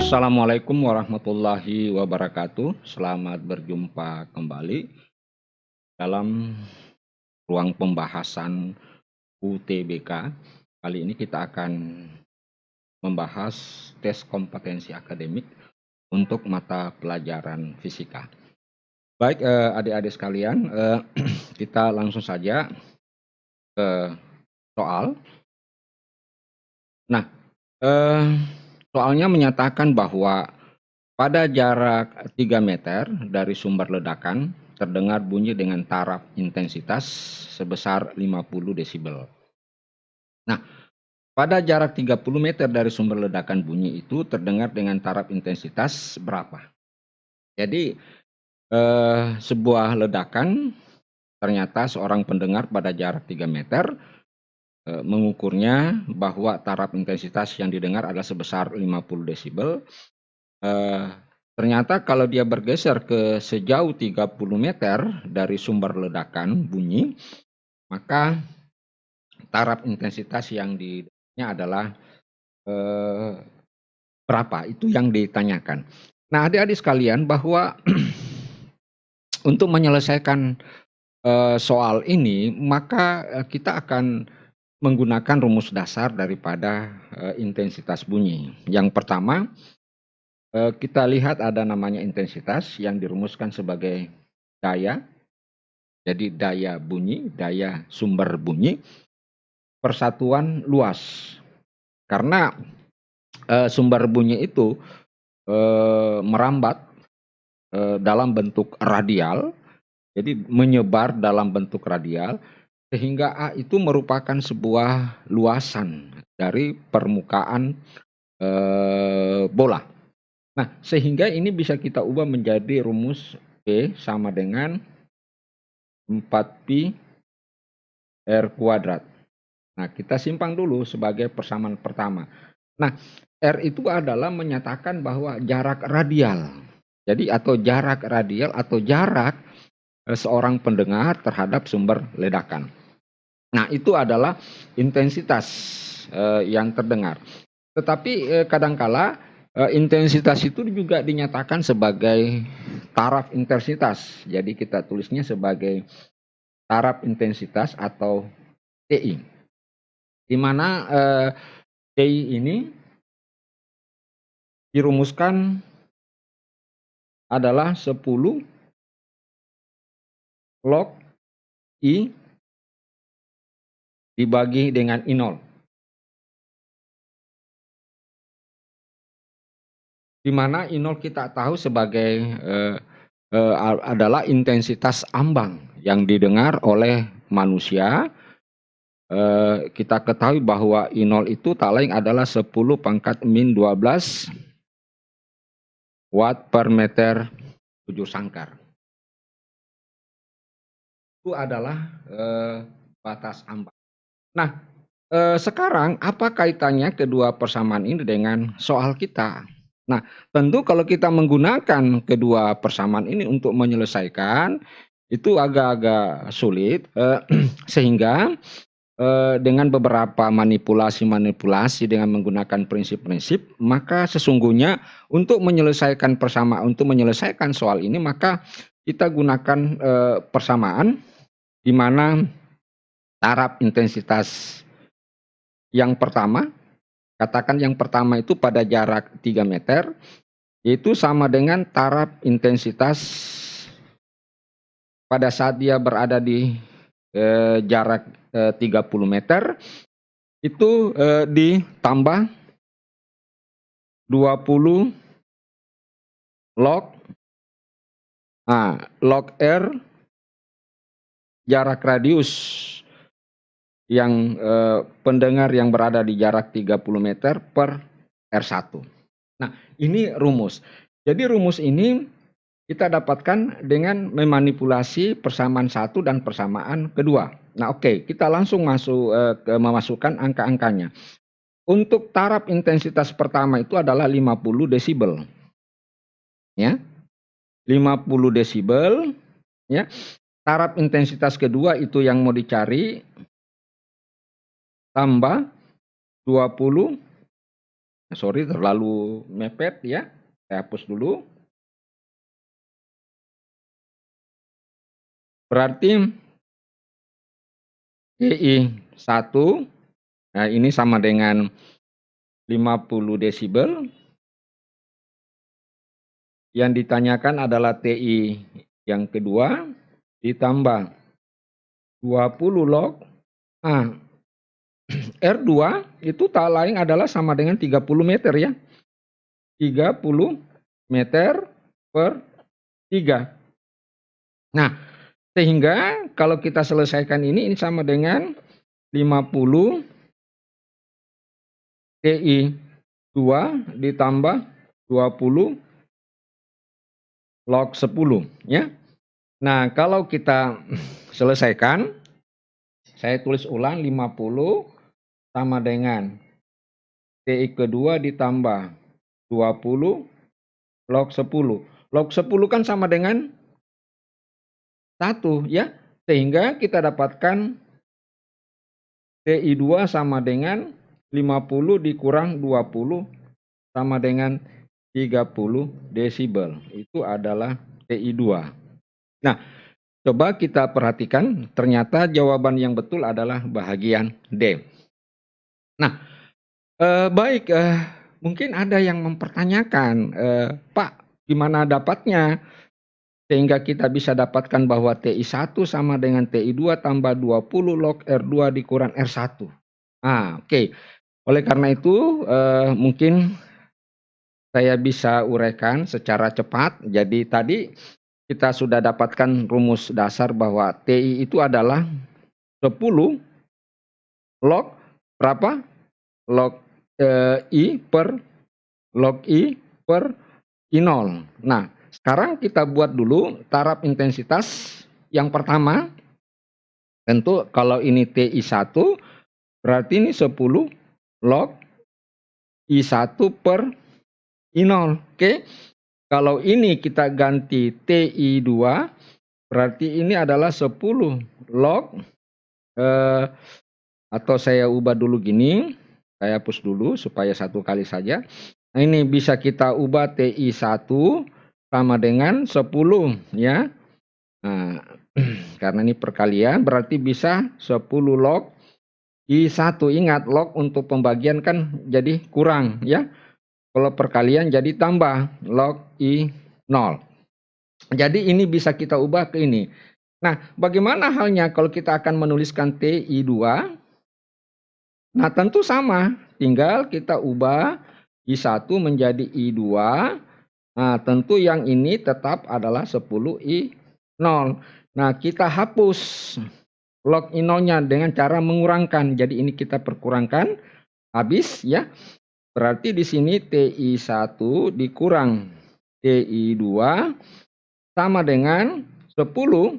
Assalamualaikum warahmatullahi wabarakatuh. Selamat berjumpa kembali dalam ruang pembahasan UTBK. Kali ini kita akan membahas tes kompetensi akademik untuk mata pelajaran fisika. Baik, adik-adik sekalian, kita langsung saja ke soal. Nah, soalnya menyatakan bahwa pada jarak 3 meter dari sumber ledakan terdengar bunyi dengan taraf intensitas sebesar 50 desibel. Nah, pada jarak 30 meter dari sumber ledakan bunyi itu terdengar dengan taraf intensitas berapa? Jadi, sebuah ledakan ternyata seorang pendengar pada jarak 3 meter mengukurnya bahwa taraf intensitas yang didengar adalah sebesar 50 desibel. Ternyata kalau dia bergeser ke sejauh 30 meter dari sumber ledakan bunyi, maka taraf intensitas yang didengarnya adalah berapa? Itu yang ditanyakan. Nah, adik-adik sekalian, bahwa untuk menyelesaikan soal ini, maka kita akan menggunakan rumus dasar daripada intensitas bunyi. Yang pertama, kita lihat ada namanya intensitas yang dirumuskan sebagai daya. Jadi daya bunyi, daya sumber bunyi, persatuan luas. Karena sumber bunyi itu merambat dalam bentuk radial, jadi menyebar dalam bentuk radial, sehingga A itu merupakan sebuah luasan dari permukaan bola. Nah, sehingga ini bisa kita ubah menjadi rumus P sama dengan 4pi R kuadrat. Nah, kita simpang dulu sebagai persamaan pertama. Nah, R itu adalah menyatakan bahwa jarak radial. Jadi atau jarak radial atau jarak seorang pendengar terhadap sumber ledakan. Nah, itu adalah intensitas yang terdengar. Tetapi kadangkala intensitas itu juga dinyatakan sebagai taraf intensitas. Jadi kita tulisnya sebagai taraf intensitas atau TI. Di mana TI ini dirumuskan adalah 10 log I dibagi dengan I0. Di mana I0 kita tahu sebagai adalah intensitas ambang yang didengar oleh manusia. Kita ketahui bahwa I0 itu tak lain adalah 10 pangkat min 12 watt per meter 7 sangkar. Itu adalah batas ambang. Nah, sekarang apa kaitannya kedua persamaan ini dengan soal kita? Nah, tentu kalau kita menggunakan kedua persamaan ini untuk menyelesaikan, itu agak-agak sulit, sehingga dengan beberapa manipulasi dengan menggunakan prinsip-prinsip, maka sesungguhnya untuk menyelesaikan soal ini, maka kita gunakan persamaan di mana taraf intensitas yang pertama, katakan yang pertama itu pada jarak 3 meter, itu sama dengan taraf intensitas pada saat dia berada di jarak 30 meter, itu ditambah 20 log log R jarak radius yang pendengar yang berada di jarak 30 meter per R1. Nah, ini rumus. Jadi rumus ini kita dapatkan dengan memanipulasi persamaan satu dan persamaan kedua. Nah, oke, kita langsung memasukkan angka-angkanya. Untuk taraf intensitas pertama itu adalah 50 desibel. Ya. 50 desibel, ya. Taraf intensitas kedua itu yang mau dicari tambah 20 Sorry terlalu mepet ya. Saya hapus dulu. Berarti TI 1, nah ini sama dengan 50 desibel. Yang ditanyakan adalah TI yang kedua ditambah 20 log. Nah, R2 itu tak lain adalah sama dengan 30 meter ya. 30 meter per 3. Nah, sehingga kalau kita selesaikan ini sama dengan 50 TI 2 ditambah 20 log 10 ya. Nah, kalau kita selesaikan, saya tulis ulang 50 sama dengan TI kedua ditambah 20 log 10. Log 10 kan sama dengan 1 ya. Sehingga kita dapatkan TI 2 sama dengan 50 dikurang 20 sama dengan 30 desibel. Itu adalah TI 2. Nah, coba kita perhatikan, ternyata jawaban yang betul adalah bahagian D. Nah, baik, mungkin ada yang mempertanyakan, Pak, gimana dapatnya? Sehingga kita bisa dapatkan bahwa TI 1 sama dengan TI 2 tambah 20 log R2 dikurang R1. Nah, oke. Oleh karena itu, mungkin saya bisa uraikan secara cepat. Jadi tadi kita sudah dapatkan rumus dasar bahwa TI itu adalah 10 log berapa? Log I per log I per I0. Nah, sekarang kita buat dulu taraf intensitas yang pertama. Tentu kalau ini TI 1 berarti ini 10 log I1 per I0. Oke. Kalau ini kita ganti TI 2 berarti ini adalah 10 log atau saya ubah dulu gini. Saya hapus dulu supaya satu kali saja. Nah, ini bisa kita ubah TI 1 sama dengan 10 ya. Nah, karena ini perkalian berarti bisa 10 log I1. Ingat, log untuk pembagian kan jadi kurang ya. Kalau perkalian jadi tambah log I0. Jadi ini bisa kita ubah ke ini. Nah, bagaimana halnya kalau kita akan menuliskan TI2? Nah, tentu sama. Tinggal kita ubah I1 menjadi I2. Nah, tentu yang ini tetap adalah 10 I0. Nah, kita hapus log I0-nya dengan cara mengurangkan. Jadi ini kita perkurangkan habis ya. Berarti di sini TI1 dikurang TI2 sama dengan 10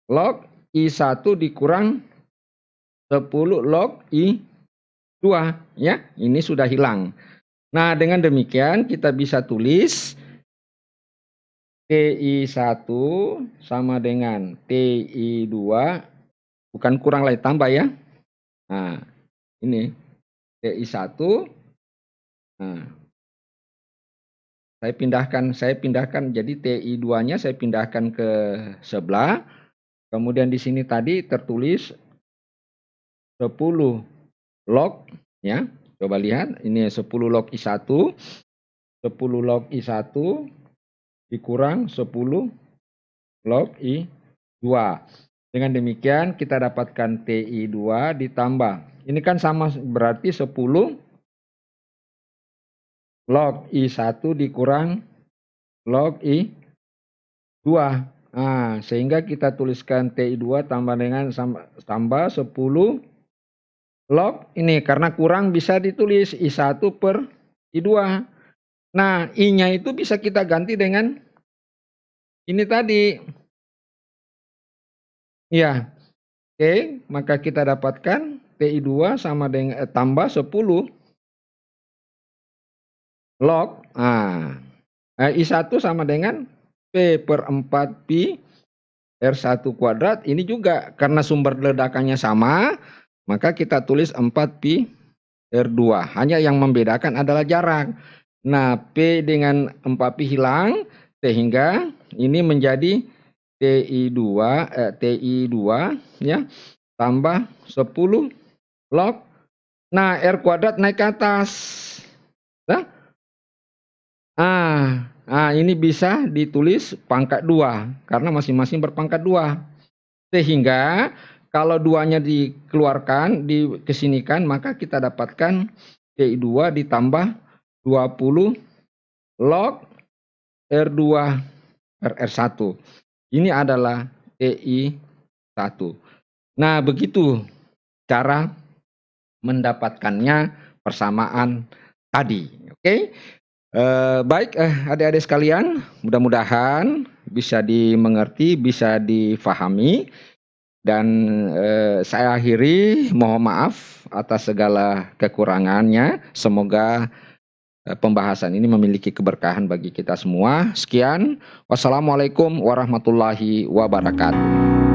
log I1 dikurang 10 log I2 ya. Ini sudah hilang. Nah, dengan demikian kita bisa tulis TI1 sama dengan TI2, bukan kurang lagi, tambah ya. Nah, ini TI1. Nah, saya pindahkan jadi TI2-nya saya pindahkan ke sebelah. Kemudian di sini tadi tertulis 10 log ya. Coba lihat, ini 10 log I1. 10 log I1 dikurang 10 log I2. Dengan demikian kita dapatkan TI2 ditambah. Ini kan sama berarti 10 log I1 dikurang log I2. Nah, sehingga kita tuliskan TI2 tambah dengan tambah 10 log ini. Karena kurang bisa ditulis I1 per I2. Nah, I-nya itu bisa kita ganti dengan ini tadi. Ya, oke, maka kita dapatkan TI2 sama dengan tambah 10 log. Nah, I1 sama dengan P per 4 pi R1 kuadrat. Ini juga karena sumber ledakannya sama, maka kita tulis 4 pi R2. Hanya yang membedakan adalah jarak. Nah, P dengan 4Pi hilang, sehingga ini menjadi TI2 ya, tambah 10 log. Nah, R kuadrat naik ke atas. Nah, ini bisa ditulis pangkat 2, karena masing-masing berpangkat 2. Sehingga kalau duanya dikeluarkan, dikesinikan, maka kita dapatkan TI2 ditambah 20 log R2 R1. Ini adalah TI1. Nah, begitu cara mendapatkannya persamaan tadi. Oke. Baik, adik-adik sekalian, mudah-mudahan bisa dimengerti, bisa difahami. Dan saya akhiri, mohon maaf atas segala kekurangannya. Semoga pembahasan ini memiliki keberkahan bagi kita semua. Sekian, wassalamualaikum warahmatullahi wabarakatuh.